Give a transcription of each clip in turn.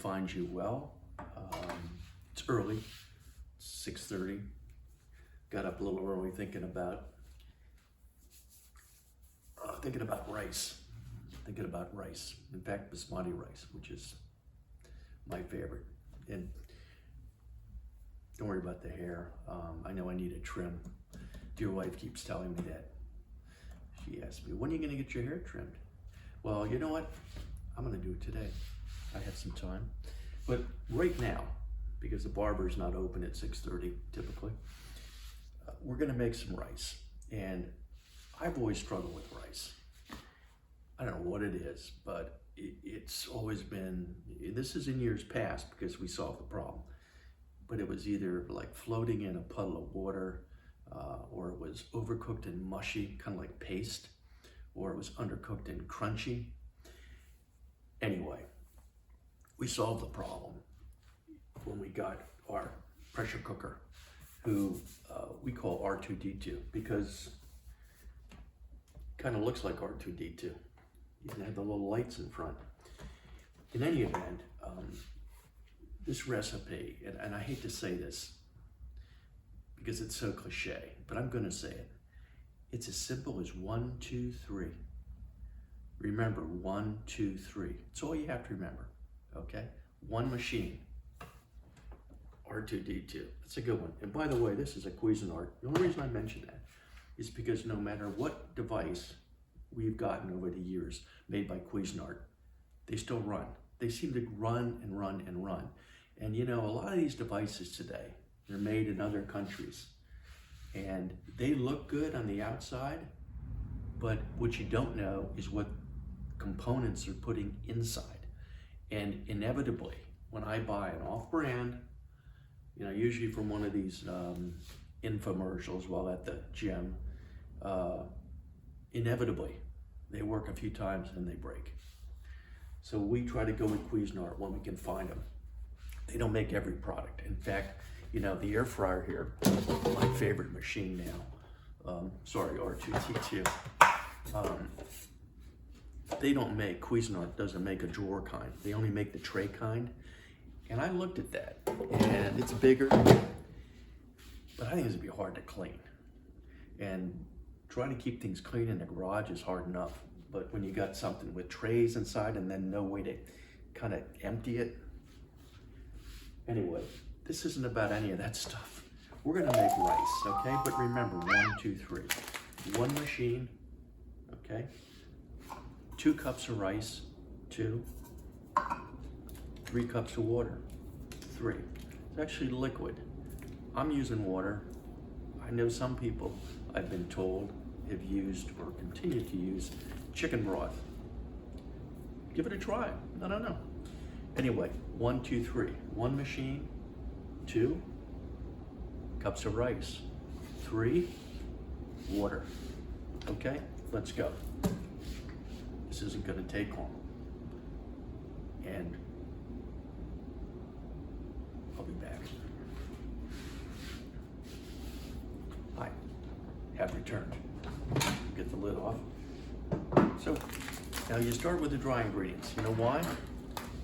find you well. It's early, 6:30. Got up a little early thinking about rice. In fact, Basmati rice, which is my favorite. And don't worry about the hair. I know I need a trim. Dear wife keeps telling me that. She asked me, when are you going to get your hair trimmed? Well, you know what? I'm going to do it today. I have some time. But right now, because the barber's not open at 6:30 typically, we're going to make some rice. And I've always struggled with rice. I don't know what it is, but it's always been, this is in years past because we solved the problem, but it was either like floating in a puddle of water, or it was overcooked and mushy, kind of like paste, or it was undercooked and crunchy. Anyway, we solved the problem when we got our pressure cooker, who we call R2D2 because it kind of looks like R2D2. You can have the little lights in front. In any event, this recipe, and I hate to say this because it's so cliche, but I'm going to say it. It's as simple as 1, 2, 3. Remember, 1, 2, 3. It's all you have to remember, okay? One machine, R2D2. That's a good one. And by the way, this is a Cuisinart. The only reason I mention that is because no matter what device we've gotten over the years made by Cuisinart, they still run. They seem to run and run and run. And you know, a lot of these devices today, they're made in other countries and they look good on the outside, but what you don't know is what components they're putting inside. And inevitably, when I buy an off-brand, you know, usually from one of these infomercials while at the gym, inevitably, they work a few times and they break. So we try to go with Cuisinart when we can find them. They don't make every product. In fact, you know, the air fryer here, my favorite machine now, sorry, R2D2, they don't make, Cuisinart doesn't make a drawer kind. They only make the tray kind. And I looked at that, and it's bigger, but I think it's gonna be hard to clean. And trying to keep things clean in the garage is hard enough, but when you got something with trays inside and then no way to kind of empty it. Anyway, this isn't about any of that stuff. We're gonna make rice, okay? But remember, 1, 2, 3. One machine, okay? 2 cups of rice, 2. 3 cups of water, 3. It's actually liquid. I'm using water. I know some people, I've been told, have used or continue to use chicken broth. Give it a try. I don't know. Anyway, 1, 2, 3. One machine, 2 cups of rice, 3 water. Okay, let's go. This isn't going to take long. And I'll be back. Hi, have returned. Get the lid off. So now you start with the dry ingredients. You know why?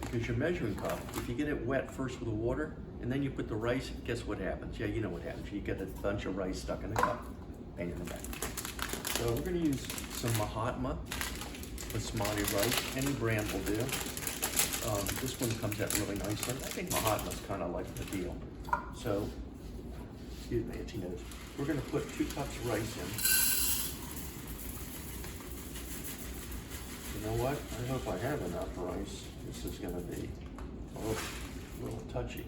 Because your measuring cup, if you get it wet first with the water and then you put the rice, guess what happens? Yeah, you know what happens. You get a bunch of rice stuck in the cup, pain in the neck. So we're going to use some Mahatma Basmati rice. Any brand will do. This one comes out really nicely. I think Mahatma's kind of like the deal. So, excuse me, itchy nose. We're going to put 2 cups of rice in. You know what? I hope I have enough rice. This is going to be a little touchy.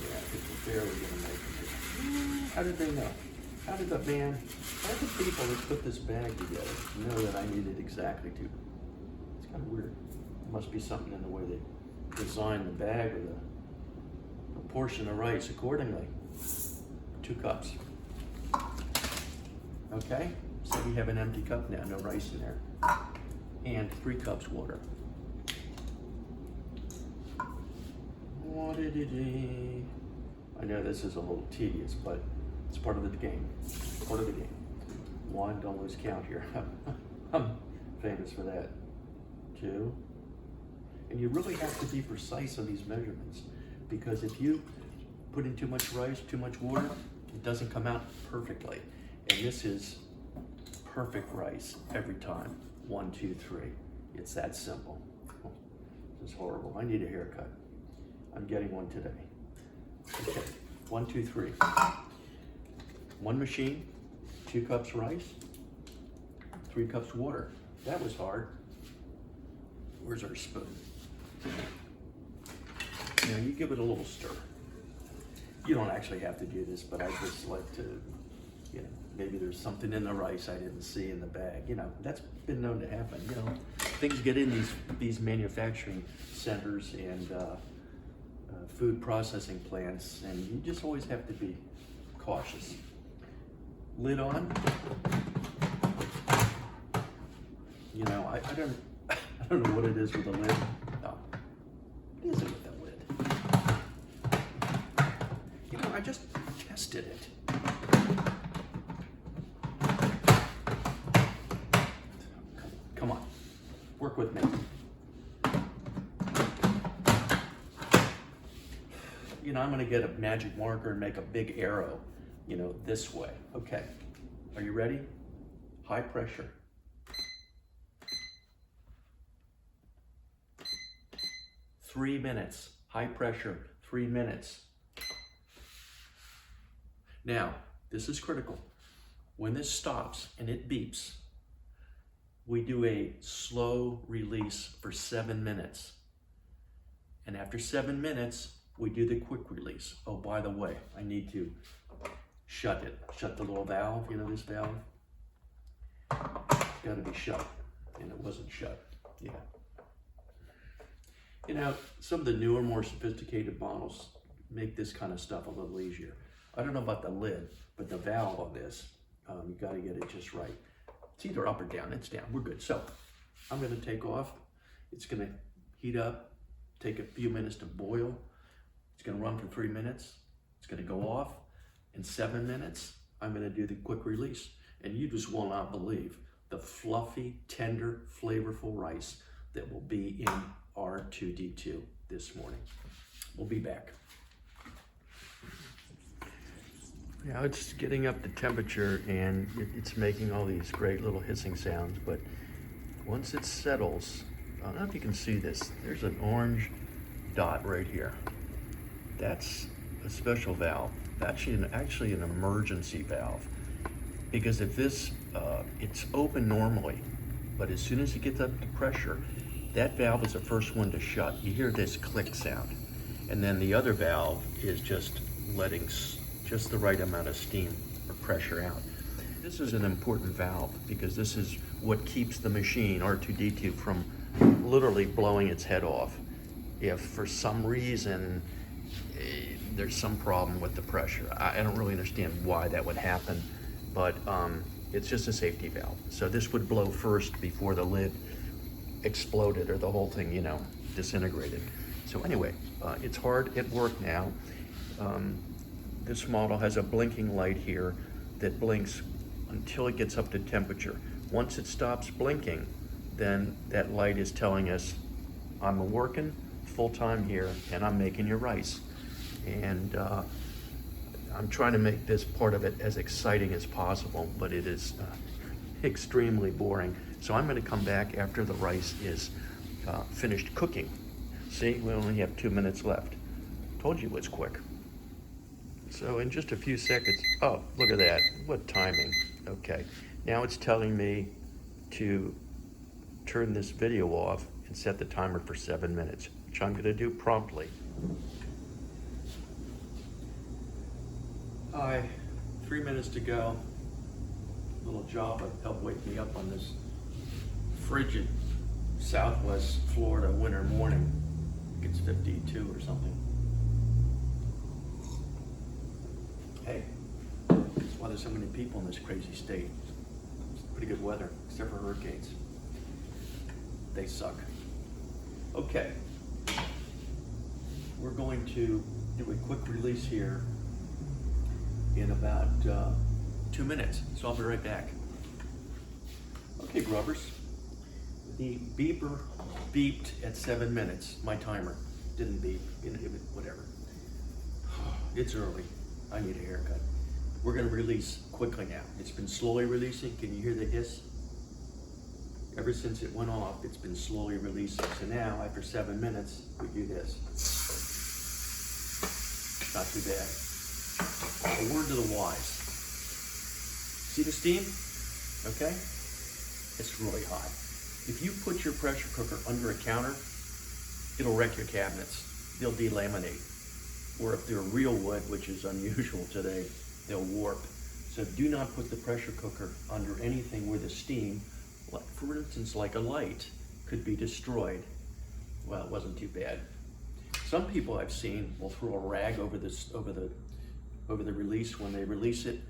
Yeah, I think we're barely going to make it. How did they know? How did the people that put this bag together know that I needed exactly 2? It's kind of weird. There must be something in the way they designed the bag or the portion of rice accordingly. 2 cups. Okay, so we have an empty cup now, no rice in there. And 3 cups water. I know this is a little tedious, but it's part of the game. Part of the game. 1, don't lose count here. I'm famous for that. 2, And you really have to be precise on these measurements, because if you put in too much rice, too much water, it doesn't come out perfectly. And this is perfect rice every time. 1, 2, 3. It's that simple. Oh, this is horrible. I need a haircut. I'm getting one today. Okay, 1, 2, 3. One machine, 2 cups rice, 3 cups water. That was hard. Where's our spoon? Now you give it a little stir. You don't actually have to do this, but I just like to, you know, maybe there's something in the rice I didn't see in the bag. You know, that's been known to happen. You know, things get in these manufacturing centers and food processing plants, and you just always have to be cautious. Lid on. You know, I don't know what it is with the lid. Oh, what is it with the lid? You know, I just tested it. Come on, work with me. You know, I'm gonna get a magic marker and make a big arrow, you know, this way. Okay, are you ready? High pressure. 3 minutes, high pressure, 3 minutes. Now, this is critical. When this stops and it beeps, we do a slow release for 7 minutes. And after 7 minutes, we do the quick release. Oh, by the way, I need to shut it. Shut the little valve, you know this valve? It's gotta be shut, and it wasn't shut, yeah. You know, some of the newer, more sophisticated bottles make this kind of stuff a little easier. I don't know about the lid, but the valve on this, you gotta get it just right. It's either up or down, it's down, we're good. So, I'm gonna take off. It's gonna heat up, take a few minutes to boil. It's gonna run for 3 minutes. It's gonna go off. In 7 minutes, I'm gonna do the quick release. And you just will not believe the fluffy, tender, flavorful rice that will be in R2D2 this morning. We'll be back. Now it's getting up to temperature and it's making all these great little hissing sounds, but once it settles, I don't know if you can see this, there's an orange dot right here. That's a special valve, actually an emergency valve. Because if this, it's open normally, but as soon as it gets up to pressure, that valve is the first one to shut. You hear this click sound. And then the other valve is just letting just the right amount of steam or pressure out. This is an important valve because this is what keeps the machine, R2D2, from literally blowing its head off. If for some reason there's some problem with the pressure. I don't really understand why that would happen, but it's just a safety valve. So this would blow first before the lid exploded or the whole thing, you know, disintegrated. So anyway, it's hard at work now. This model has a blinking light here that blinks until it gets up to temperature. Once it stops blinking, then that light is telling us I'm working full time here and I'm making your rice. And I'm trying to make this part of it as exciting as possible, but it is extremely boring. So I'm gonna come back after the rice is finished cooking. See, we only have 2 minutes left. Told you it was quick. So in just a few seconds, oh, look at that, what timing. Okay, now it's telling me to turn this video off and set the timer for 7 minutes, which I'm gonna do promptly. Hi, 3 minutes to go. Little job of help wake me up on this frigid Southwest Florida winter morning. I think it's 52 or something. Hey, that's why there's so many people in this crazy state. It's pretty good weather, except for hurricanes. They suck. Okay, we're going to do a quick release here in about 2 minutes, so I'll be right back. Okay, grubbers, The beeper beeped at 7 minutes. My timer didn't beep, whatever. It's early. I need a haircut. We're gonna release quickly now. It's been slowly releasing. Can you hear the hiss? Ever since it went off, it's been slowly releasing. So now, after 7 minutes, we do this. Not too bad. A word to the wise. See the steam? Okay? It's really hot. If you put your pressure cooker under a counter, it'll wreck your cabinets. They'll delaminate. Or if they're real wood, which is unusual today, they'll warp. So do not put the pressure cooker under anything where the steam, like for instance, like a light, could be destroyed. Well, it wasn't too bad. Some people I've seen will throw a rag over the release when they release it.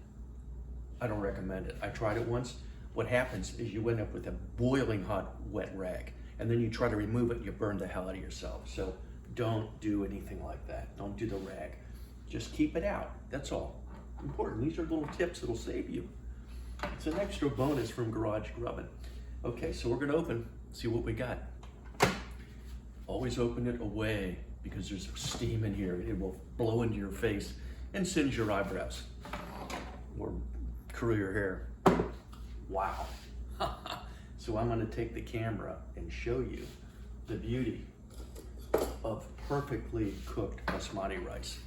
I don't recommend it. I tried it once. What happens is you end up with a boiling hot wet rag, and then you try to remove it, you burn the hell out of yourself. So don't do anything like that. Don't do the rag. Just keep it out. That's all. Important. These are little tips that'll save you. It's an extra bonus from Garage Grubbin. Okay, so we're gonna open, see what we got. Always open it away because there's steam in here. It will blow into your face and singe your eyebrows or curl your hair. Wow. So I'm gonna take the camera and show you the beauty of perfectly cooked basmati rice.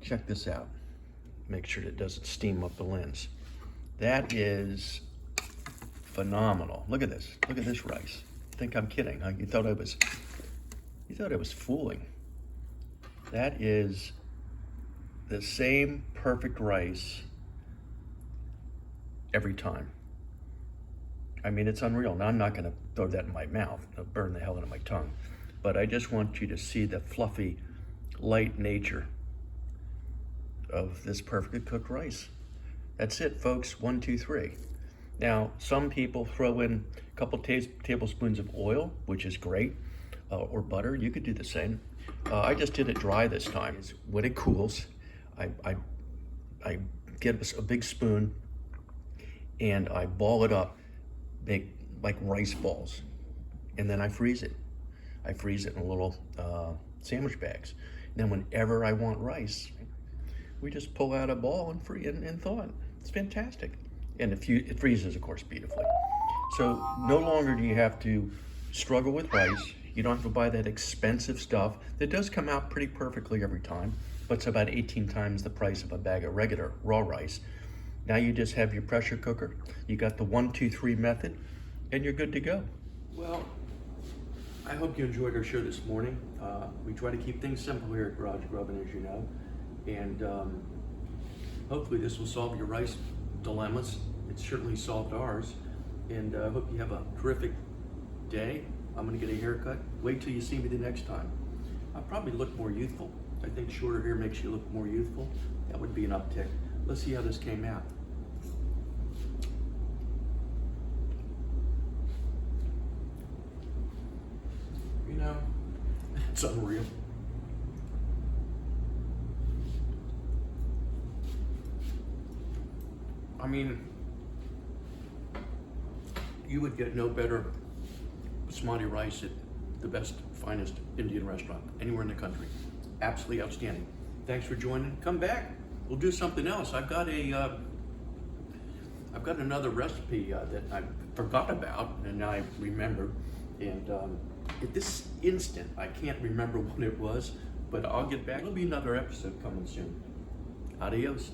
Check this out. Make sure it doesn't steam up the lens. That is phenomenal. Look at this. Look at this rice. I think I'm kidding, huh? You thought I was fooling. That is the same perfect rice every time. I mean, it's unreal. Now, I'm not gonna throw that in my mouth. It'll burn the hell out of my tongue. But I just want you to see the fluffy, light nature of this perfectly cooked rice. That's it, folks. 1, 2, 3. Now, some people throw in a couple tablespoons of oil, which is great, or butter. You could do the same. I just did it dry this time. When it cools, I get a big spoon and I ball it up, make like rice balls, and then I freeze it. I freeze it in little sandwich bags. And then whenever I want rice, we just pull out a ball and thaw it. It's fantastic. And it freezes, of course, beautifully. So no longer do you have to struggle with rice. You don't have to buy that expensive stuff that does come out pretty perfectly every time, but it's about 18 times the price of a bag of regular raw rice. Now you just have your pressure cooker. You got the 1, 2, 3 method, and you're good to go. Well, I hope you enjoyed our show this morning. We try to keep things simple here at Garage Grubbin, as you know. And hopefully this will solve your rice dilemmas. It certainly solved ours. And I hope you have a terrific day. I'm gonna get a haircut. Wait till you see me the next time. I'll probably look more youthful. I think shorter hair makes you look more youthful. That would be an uptick. Let's see how this came out. You know, it's unreal. I mean, you would get no better basmati rice at the best, finest Indian restaurant anywhere in the country. Absolutely outstanding. Thanks for joining. Come back. We'll do something else. I've got another recipe that I forgot about, and now I remembered. And at this instant, I can't remember what it was, but I'll get back. There'll be another episode coming soon. Adios.